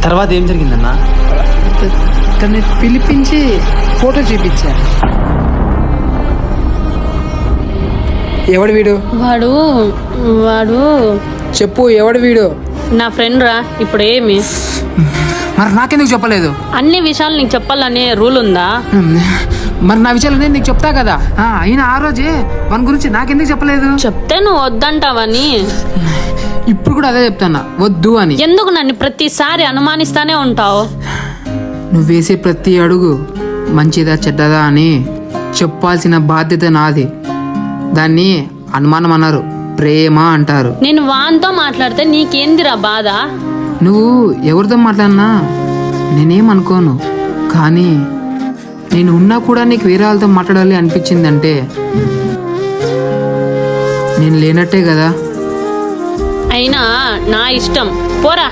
తర్వాత ఏం జరిగిందన్నా? తనని పిలిపించి ఫోటో చూపించా. ఎవడు వీడు? వాడు వాడు చెప్పు, ఎవడు వీడు? నా ఫ్రెండ్ రా. ఇప్పుడు ఏమి? మరి నాకెందుకు చెప్పలేదు? అన్ని విషయాలు నీకు చెప్పాలనే రూల్ ఉందా? మరి నా విషయాలు నేను నీకు చెప్తా కదా. అయినా ఆ రోజే మన గురించి నాకెందుకు చెప్పలేదు? చెప్తే నువ్వు వద్దంటావని. ఇప్పుడు కూడా అదే చెప్తానా, వద్దు అని. ఎందుకు నన్ను ప్రతిసారి అనుమానిస్తానే ఉంటావు? నువ్వు వేసే ప్రతి అడుగు మంచిదా చెడ్డదా అని చెప్పాల్సిన బాధ్యత నాది. దాన్ని అనుమానం అన్నారు, ప్రేమ అంటారు. నేను వాన్తో మాట్లాడితే నీకేందిరా బాధ? నువ్వు ఎవరితో మాట్లాడినా నేనేమనుకోను, కానీ నేను ఉన్నా కూడా నీకు వేరే వాళ్ళతో మాట్లాడాలి అనిపించిందంటే నేను లేనట్టే కదా. అయినా నా ఇష్టం, పోరా.